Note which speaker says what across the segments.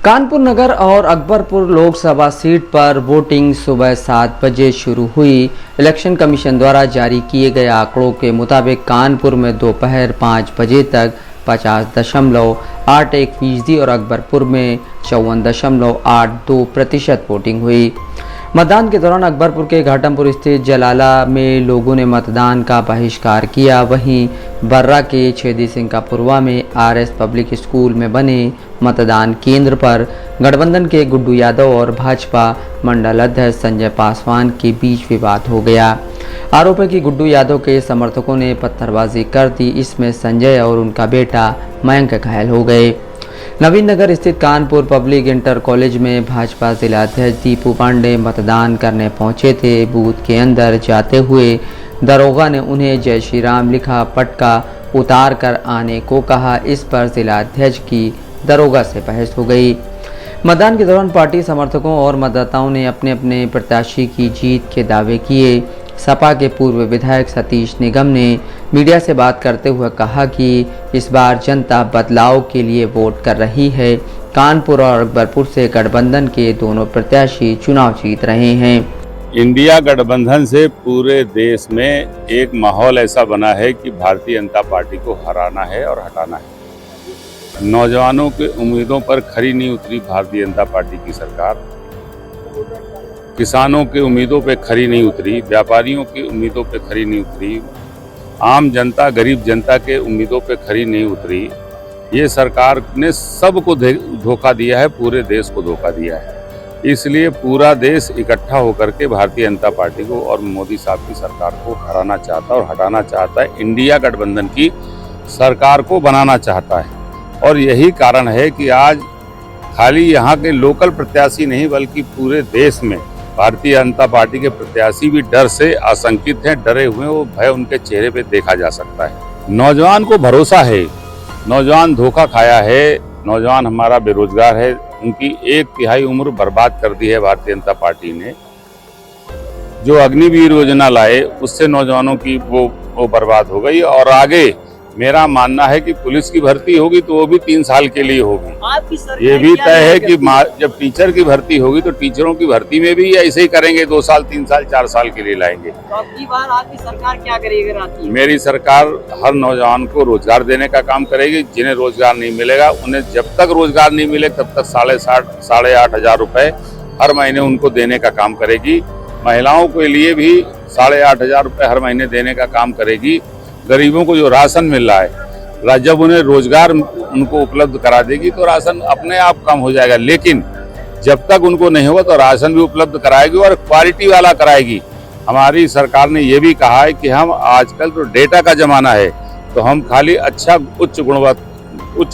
Speaker 1: कानपुर नगर और अकबरपुर लोकसभा सीट पर वोटिंग सुबह 7 बजे शुरू हुई। इलेक्शन कमीशन द्वारा जारी किए गए आंकड़ों के मुताबिक कानपुर में दोपहर 5 बजे तक 50.81% और अकबरपुर में 54.82% वोटिंग हुई। मतदान के दौरान अकबरपुर के घाटमपुर स्थित जलाला में लोगों ने मतदान का बहिष्कार किया। वहीं बर्रा के छेदी सिंगापुरवा में आरएस पब्लिक स्कूल में बने मतदान केंद्र पर गठबंधन के गुड्डू यादव और भाजपा मंडल अध्यक्ष संजय पासवान के बीच विवाद हो गया। आरोप है कि गुड्डू यादव के समर्थकों ने पत्थरबाजी कर दी। इसमें संजय और उनका बेटा मयंक घायल हो गए। नवीन नगर स्थित कानपुर पब्लिक इंटर कॉलेज में भाजपा जिलाध्यक्ष दीपू पांडे मतदान करने पहुंचे थे। बूथ के अंदर जाते हुए दरोगा ने उन्हें जय श्री राम लिखा पटका उतार कर आने को कहा। इस पर जिलाध्यक्ष की दरोगा से बहस हो गई। मतदान के दौरान पार्टी समर्थकों और मतदाताओं ने अपने अपने प्रत्याशी की जीत के दावे किए। सपा के पूर्व विधायक सतीश निगम ने मीडिया से बात करते हुए कहा कि इस बार जनता बदलाव के लिए वोट कर रही है। कानपुर और अकबरपुर से गठबंधन के दोनों प्रत्याशी चुनाव जीत रहे हैं।
Speaker 2: इंडिया गठबंधन से पूरे देश में एक माहौल ऐसा बना है कि भारतीय जनता पार्टी को हराना है और हटाना है। नौजवानों के उम्मीदों पर खरी नहीं उतरी भारतीय जनता पार्टी की सरकार। किसानों की उम्मीदों पे खरी नहीं उतरी, व्यापारियों की उम्मीदों पे खरी नहीं उतरी, आम जनता गरीब जनता के उम्मीदों पे खरी नहीं उतरी। ये सरकार ने सबको धोखा दिया है, पूरे देश को धोखा दिया है। इसलिए पूरा देश इकट्ठा होकर के भारतीय जनता पार्टी को और मोदी साहब की सरकार को हराना चाहता है और हटाना चाहता है। इंडिया गठबंधन की सरकार को बनाना चाहता है और यही कारण है कि आज खाली यहाँ के लोकल प्रत्याशी नहीं बल्कि पूरे देश में भारतीय जनता पार्टी के प्रत्याशी भी डर से आशंकित हैं, डरे हुए हैं। वो भय उनके चेहरे पे देखा जा सकता है। नौजवान को भरोसा है, नौजवान धोखा खाया है, नौजवान हमारा बेरोजगार है। उनकी 1/3 उम्र बर्बाद कर दी है भारतीय जनता पार्टी ने। जो अग्निवीर योजना लाए उससे नौजवानों की वो बर्बाद हो गई। और आगे मेरा मानना है कि पुलिस की भर्ती होगी तो वो भी 3 साल के लिए होगी। ये भी तय है कि जब टीचर की भर्ती होगी तो टीचरों की भर्ती में भी ऐसे ही करेंगे, 2 साल 3 साल 4 साल के लिए लाएंगे।
Speaker 3: तो अगली बार आपकी सरकार क्या करेगी अगर आती है?
Speaker 2: मेरी सरकार हर नौजवान को रोजगार देने का काम करेगी। जिन्हें रोजगार नहीं मिलेगा उन्हें जब तक रोजगार नहीं मिले तब तक 8,500 रुपए हर महीने उनको देने का काम करेगी। महिलाओं के लिए भी 8,500 रुपए हर महीने देने का काम करेगी। गरीबों को जो राशन मिल रहा है, जब उन्हें रोजगार उनको उपलब्ध करा देगी तो राशन अपने आप कम हो जाएगा। लेकिन जब तक उनको नहीं होगा तो राशन भी उपलब्ध कराएगी और क्वालिटी वाला कराएगी। हमारी सरकार ने ये भी कहा है कि हम आजकल तो डेटा का जमाना है, तो हम खाली अच्छा उच्च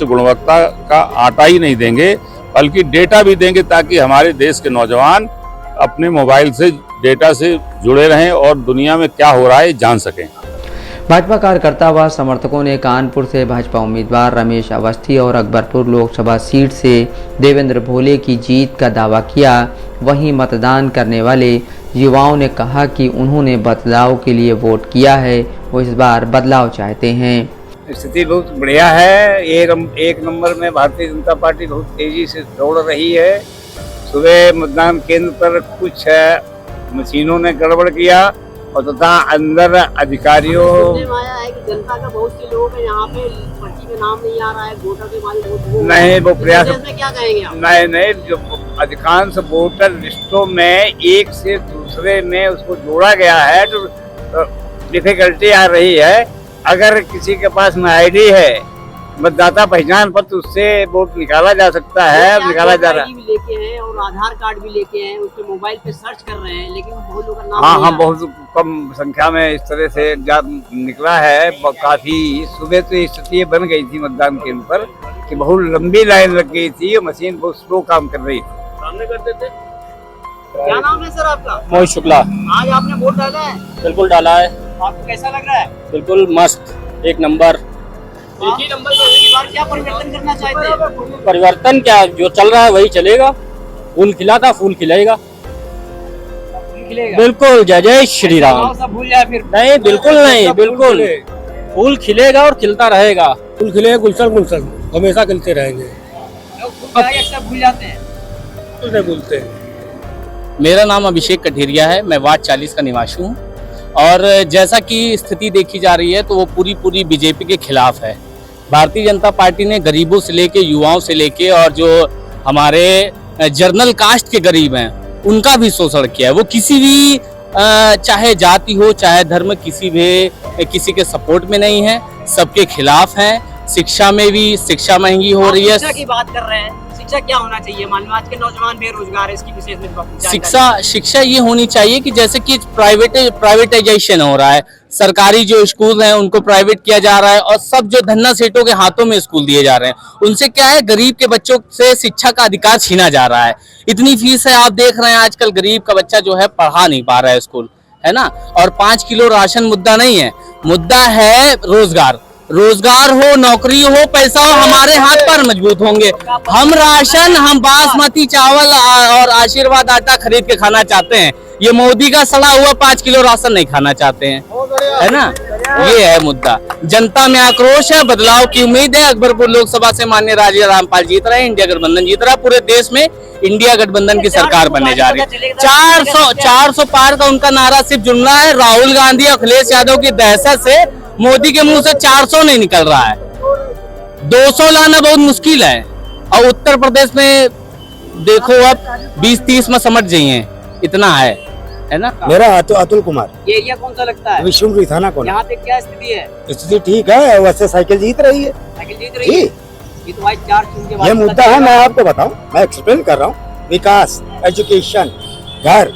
Speaker 2: गुणवत्ता का आटा ही नहीं देंगे बल्कि डेटा भी देंगे ताकि हमारे देश के नौजवान अपने मोबाइल से डेटा से जुड़े रहें और दुनिया में क्या हो रहा है जान सकें।
Speaker 1: भाजपा कार्यकर्ता व समर्थकों ने कानपुर से भाजपा उम्मीदवार रमेश अवस्थी और अकबरपुर लोकसभा सीट से देवेंद्र भोले की जीत का दावा किया। वहीं मतदान करने वाले युवाओं ने कहा कि उन्होंने बदलाव के लिए वोट किया है, वो इस बार बदलाव चाहते हैं।
Speaker 4: स्थिति बहुत बढ़िया है। एक नंबर में भारतीय जनता पार्टी बहुत तेजी से दौड़ रही है। सुबह मतदान केंद्र पर कुछ मशीनों ने गड़बड़ किया और तथा अंदर अधिकारियों
Speaker 3: आया है कि जनता का बहुत से लोग यहाँ पे पर्ची में नाम नहीं आ रहा है, वोटर के मारे
Speaker 4: नहीं वो प्रयास
Speaker 3: में क्या कहेंगे आप?
Speaker 4: नहीं जो अधिकांश वोटर लिस्टों में एक से दूसरे में उसको जोड़ा गया है तो डिफिकल्टी आ रही है। अगर किसी के पास में आईडी है, मतदाता पहचान पत्र, उससे वोट निकाला जा सकता है, निकाला जा रहा है।
Speaker 3: भी लेके हैं और आधार कार्ड भी लेके हैं, उसके मोबाइल पे सर्च कर रहे हैं लेकिन बहुत लोगों का नाम
Speaker 4: हाँ बहुत कम संख्या में इस तरह से निकला है। काफी सुबह तो स्थिति बन गई थी मतदान केंद्र पर कि बहुत लंबी लाइन लग गई थी और मशीन बहुत स्लो काम कर रही थी।
Speaker 3: सामने करते थे। क्या नाम है सर आपका?
Speaker 5: मोहित शुक्ला।
Speaker 3: आज आपने वोट डाला है?
Speaker 5: बिल्कुल डाला है।
Speaker 3: आपको कैसा लग रहा है?
Speaker 5: बिल्कुल मस्त, एक नंबर।
Speaker 3: एक ही नंबर पर इस बार क्या परिवर्तन करना चाहते हैं?
Speaker 5: परिवर्तन क्या, जो चल रहा है वही चलेगा। फूल खिला था, फूल खिलेगा। बिल्कुल, जय जय श्री राम।
Speaker 3: सब भूल जाए फिर?
Speaker 5: नहीं, बिल्कुल नहीं, बिल्कुल फूल खिलेगा और खिलता रहेगा।
Speaker 6: फूल खिले गुलशन गुलशन हमेशा खिलते रहेंगे।
Speaker 3: लोग क्या ये अक्सर भूल जाते हैं?
Speaker 5: मेरा नाम अभिषेक कठेरिया है, मैं वार्ड 40 का निवासी हूँ। और जैसा कि स्थिति देखी जा रही है तो वो पूरी बीजेपी के खिलाफ है। भारतीय जनता पार्टी ने गरीबों से लेके, युवाओं से लेके, और जो हमारे जर्नल कास्ट के गरीब हैं उनका भी शोषण किया है। वो किसी भी चाहे जाति हो चाहे धर्म, किसी के सपोर्ट में नहीं है, सबके खिलाफ है। शिक्षा में भी शिक्षा महंगी हो रही है।
Speaker 3: शिक्षा की बात कर रहे हैं, शिक्षा क्या होना चाहिए? मान लो आज के नौजवान बेरोजगार है, इसकी विशेष में
Speaker 5: शिक्षा ये होनी चाहिए कि जैसे कि प्राइवेटाइजेशन हो रहा है, सरकारी जो स्कूल हैं उनको प्राइवेट किया जा रहा है, और सब जो धन्ना सेठों के हाथों में स्कूल दिए जा रहे हैं, उनसे क्या है, गरीब के बच्चों से शिक्षा का अधिकार छीना जा रहा है। इतनी फीस है, आप देख रहे हैं आजकल गरीब का बच्चा जो है पढ़ा नहीं पा रहा है स्कूल, है ना। और 5 किलो राशन मुद्दा नहीं है, मुद्दा है रोजगार। रोजगार हो, नौकरी हो, पैसा हो, हमारे हाथ पर मजबूत होंगे। हम राशन, हम बासमती चावल और आशीर्वाद आटा खरीद के खाना चाहते हैं। ये मोदी का सड़ा हुआ 5 किलो राशन नहीं खाना चाहते हैं, है ना। ये है मुद्दा। जनता में आक्रोश है, बदलाव की उम्मीद है। अकबरपुर लोकसभा से माननीय राजा रामपाल जीत रहे हैं, इंडिया गठबंधन जीत रहा है। पूरे देश में इंडिया गठबंधन की सरकार बनने जा रही है। 400 पार का उनका नारा सिर्फ जुमला है। राहुल गांधी, अखिलेश यादव की दहशत से मोदी के मुंह से 400 नहीं निकल रहा है, 200 लाना बहुत मुश्किल है। और उत्तर प्रदेश में देखो अब 20-30 में समझ जाइए, इतना है ना।
Speaker 6: मेरा अतुल कुमार।
Speaker 3: ये एरिया कौन सा लगता है?
Speaker 6: विष्णुपुरी थाना कौन?
Speaker 3: यहाँ पे क्या स्थिति है?
Speaker 6: स्थिति ठीक है, वैसे साइकिल जीत रही है।
Speaker 3: साइकिल जीत रही है? ये तो आज 4 जून के बाद
Speaker 6: ये मुद्दा है, मैं आपको बताऊं, मैं एक्सप्लेन कर रहा हूँ। विकास, एजुकेशन, घर,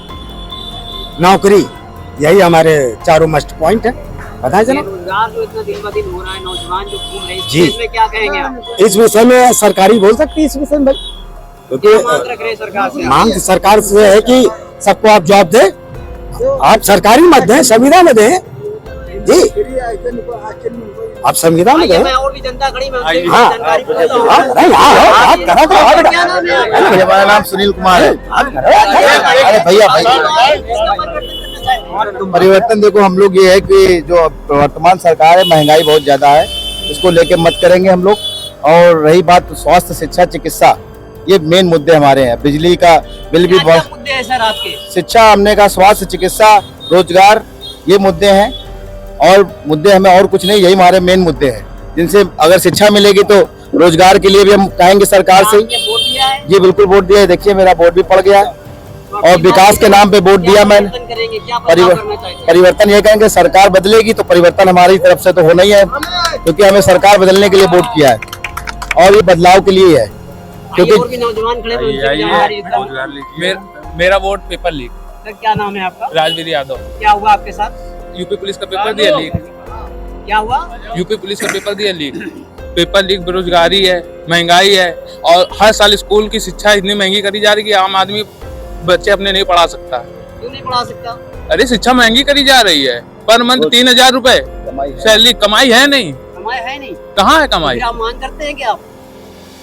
Speaker 6: नौकरी, यही हमारे चारों मस्ट पॉइंट है। बताएं जनाब।
Speaker 3: रोजगार जो इतना दिन ब दिन हो रहा है, नौजवान जो घूम रहे हैं,
Speaker 6: जी।
Speaker 3: इसमें क्या कहेंगे आप?
Speaker 6: इस विषय में सरकारी बोल सकती है इस विषय में भाई,
Speaker 3: क्या
Speaker 6: क्योंकि
Speaker 3: मांग रख रहे हैं सरकार से?
Speaker 6: मांग सरकार से है कि सबको आप जॉब दें, आप सरकारी मत दें, संविदा में दें जी, आप संविदा में दें।
Speaker 3: मैं और भी जनता खड़ी, मैं उनसे भी
Speaker 6: हाँ।
Speaker 3: जानकारी पूछता हूँ।
Speaker 6: क्या नाम है?
Speaker 7: हमारा नाम सुनील कुमार है। अरे भैया परिवर्तन देखो, हम लोग ये है कि जो वर्तमान सरकार है, महंगाई बहुत ज्यादा है, इसको लेके मत करेंगे हम लोग। और रही बात स्वास्थ्य, शिक्षा, चिकित्सा, ये मेन मुद्दे हमारे हैं। बिजली का बिल भी बहुत,
Speaker 3: मुद्दे हैं सर आपके?
Speaker 7: शिक्षा हमने का, स्वास्थ्य, चिकित्सा, रोजगार, ये मुद्दे हैं। और मुद्दे हमें और कुछ नहीं, यही हमारे मेन मुद्दे हैं, जिनसे अगर शिक्षा मिलेगी तो रोजगार के लिए भी हम कहेंगे सरकार से। जी बिल्कुल वोट दिया है, देखिए मेरा वोट भी पड़ गया है। और विकास के नाम पे वोट दिया मैंने। परिवर्तन ये कहेंगे, सरकार बदलेगी तो परिवर्तन हमारी तरफ से तो होना ही है, क्योंकि हमें सरकार बदलने के लिए वोट किया है और ये बदलाव के लिए है। क्योंकि
Speaker 3: नौजवान खड़े
Speaker 8: मेरा वोट पेपर लीक।
Speaker 3: सर क्या नाम है आपका?
Speaker 8: राजवीर यादव।
Speaker 3: क्या हुआ आपके साथ?
Speaker 8: यूपी पुलिस का पेपर दिया लीक।
Speaker 3: क्या हुआ?
Speaker 8: यूपी पुलिस का पेपर दिया लीक। पेपर लीक, बेरोजगारी है, महंगाई है, और हर साल स्कूल की शिक्षा इतनी महंगी करी जा रही है कि आम आदमी बच्चे अपने नहीं पढ़ा सकता।
Speaker 3: क्यों नहीं पढ़ा सकता?
Speaker 8: अरे शिक्षा महंगी करी जा रही है, पर मंथ 3000 रुपए सैलरी, कमाई है नहीं।
Speaker 3: कमाई है नहीं?
Speaker 8: कहाँ है कमाई?
Speaker 3: आप मांग करते हैं क्या?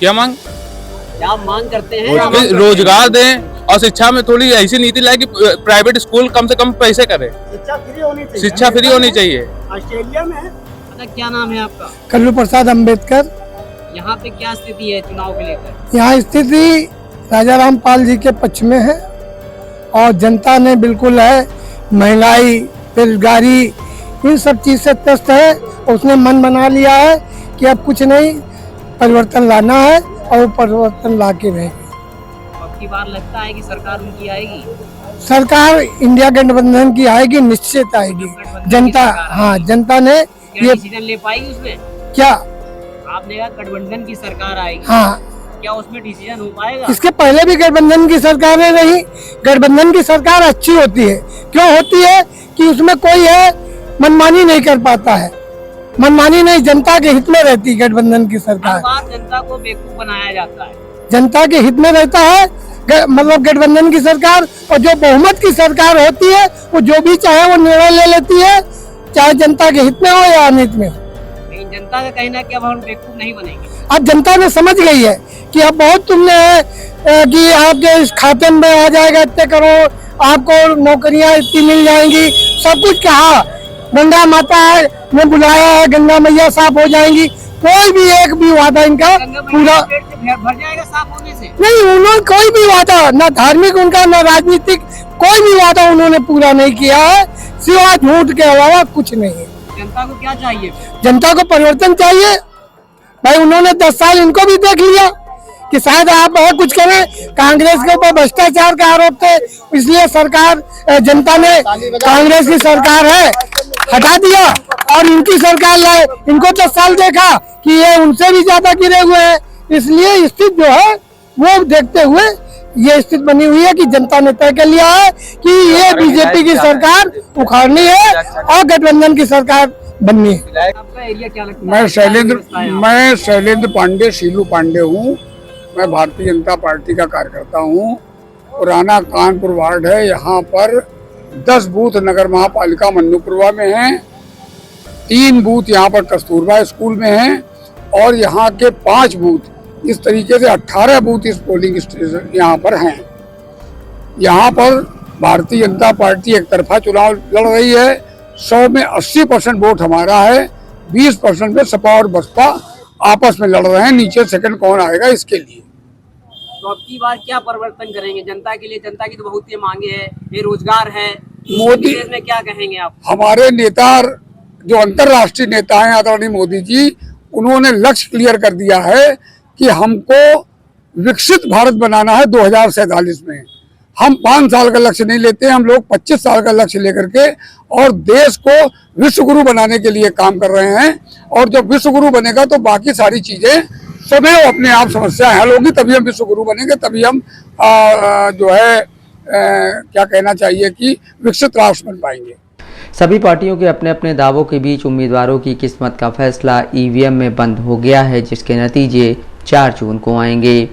Speaker 8: क्या मांग?
Speaker 3: क्या आप मांग करते हैं?
Speaker 8: रोजगार दें और शिक्षा में थोड़ी ऐसी नीति लाए कि प्राइवेट स्कूल कम से कम पैसे करे।
Speaker 3: शिक्षा फ्री होनी चाहिए।
Speaker 8: शिक्षा फ्री होनी चाहिए।
Speaker 3: ऑस्ट्रेलिया में है। क्या नाम है आपका?
Speaker 9: कल्लू प्रसाद अम्बेडकर।
Speaker 3: यहाँ पे क्या स्थिति है चुनाव को लेकर?
Speaker 9: यहाँ स्थिति राजा रामपाल जी के पक्ष में है, और जनता ने बिल्कुल है, महंगाई, बेरोजगारी, इन सब चीज से त्रस्त है। उसने मन बना लिया है कि अब कुछ नहीं, परिवर्तन लाना है और परिवर्तन ला के रहेगी।
Speaker 3: अब की बार लगता है कि सरकार उनकी आएगी?
Speaker 9: सरकार इंडिया गठबंधन की आएगी, निश्चित आएगी। जनता, हाँ, जनता ने ये
Speaker 3: डिसीजन ले पाएगी उसमें?
Speaker 9: क्या
Speaker 3: आपने कहा गठबंधन की सरकार आएगी,
Speaker 9: हाँ,
Speaker 3: क्या उसमें डिसीजन हो पाएगा?
Speaker 9: इसके पहले भी गठबंधन की सरकारें रही। गठबंधन की सरकार अच्छी होती है, क्यों होती है कि उसमें कोई है मनमानी नहीं कर पाता है, मनमानी नहीं, जनता के हित में रहती है गठबंधन की सरकार।
Speaker 3: हर बार जनता को बेवकूफ बनाया जाता है।
Speaker 9: जनता के हित में रहता है मतलब गठबंधन की सरकार, और जो बहुमत की सरकार होती है वो जो भी चाहे वो निर्णय ले लेती है, चाहे जनता के हित में हो या अनित में हो।
Speaker 3: लेकिन जनता का कहना है कि अब हम बेवकूफ नहीं बनेंगे।
Speaker 9: अब जनता ने समझ गई है कि अब बहुत तुमने कि आपके इस खाते में आ जाएगा इतने करोड़, आपको नौकरियां इतनी मिल जाएंगी, सब कुछ कहा। गंगा माता ने बुलाया है, गंगा मैया साफ हो जाएंगी, कोई भी एक भी वादा इनका पूरा
Speaker 3: भर जाएगा साफ होने से?
Speaker 9: नहीं, उन्होंने कोई भी वादा, ना धार्मिक उनका ना राजनीतिक, कोई भी वादा उन्होंने पूरा नहीं किया है, सिवाय झूठ के अलावा कुछ नहीं है।
Speaker 3: जनता को क्या चाहिए?
Speaker 9: जनता को परिवर्तन चाहिए भाई। उन्होंने 10 साल इनको भी देख लिया कि शायद आप और कुछ करें। कांग्रेस के ऊपर भ्रष्टाचार का आरोप थे, इसलिए सरकार, जनता ने कांग्रेस की सरकार है हटा दिया और इनकी सरकार लाए। इनको 10 साल देखा कि ये उनसे भी ज्यादा गिरे हुए हैं, इसलिए स्थिति जो है वो देखते हुए ये स्थिति बनी हुई है कि जनता ने तय कर लिया है कि ये बीजेपी की सरकार उखाड़नी है और गठबंधन की सरकार बननी है।
Speaker 3: आपका एरिया क्या लगता है?
Speaker 10: मैं शैलेंद्र पांडे, शीलू पांडे हूँ। मैं भारतीय जनता पार्टी का कार्यकर्ता हूँ। पुराना कानपुर वार्ड है। यहाँ पर 10 बूथ नगर महापालिका मन्नूपुरवा में हैं, 3 बूथ यहाँ पर कस्तूरबा स्कूल में हैं और यहाँ के 5 बूथ, इस तरीके से 18 बूथ इस पोलिंग स्टेशन यहाँ पर हैं। यहाँ पर भारतीय जनता पार्टी एक तरफा चुनाव लड़ रही है। 100 में 80% वोट हमारा है, 20% में सपा और बसपा आपस में लड़ रहे हैं। नीचे सेकंड कौन आएगा इसके लिए।
Speaker 3: तो अब की बार क्या परिवर्तन करेंगे जनता के लिए? जनता की तो बहुत ही मांगे है, बेरोजगार है।
Speaker 10: मोदी
Speaker 3: में क्या कहेंगे आप?
Speaker 10: हमारे नेता, जो अंतर्राष्ट्रीय नेता हैं आदरणीय मोदी जी, उन्होंने लक्ष्य क्लियर कर दिया है कि हमको विकसित भारत बनाना है 2047 में। हम 5 साल का लक्ष्य नहीं लेते, हम लोग 25 साल का लक्ष्य लेकर के और देश को विश्व गुरु बनाने के लिए काम कर रहे हैं। और जब विश्व गुरु बनेगा तो बाकी सारी चीजें सदैव अपने आप समस्याएं हल होगी, तभी हम विश्व गुरु बनेंगे, तभी हम जो है क्या कहना चाहिए कि विकसित राष्ट्र बन पाएंगे।
Speaker 1: सभी पार्टियों के अपने अपने दावों के बीच उम्मीदवारों की किस्मत का फैसला ईवीएम में बंद हो गया है, जिसके नतीजे 4 जून को आएंगे।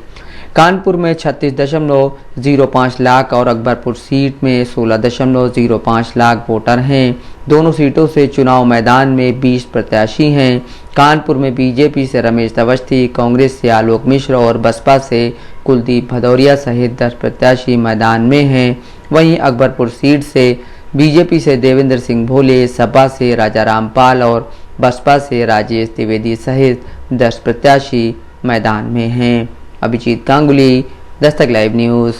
Speaker 1: कानपुर में 36.05 लाख और अकबरपुर सीट में 16.05 लाख वोटर हैं। दोनों सीटों से चुनाव मैदान में 20 प्रत्याशी हैं। कानपुर में बीजेपी से रमेश अवस्थी, कांग्रेस से आलोक मिश्र और बसपा से कुलदीप भदौरिया सहित 10 प्रत्याशी मैदान में हैं। वहीं अकबरपुर सीट से बीजेपी से देवेंद्र सिंह भोले, सपा से राजा रामपाल और बसपा से राजेश द्विवेदी सहित 10 प्रत्याशी मैदान में हैं। Abhijit Ganguly, Dastak live news.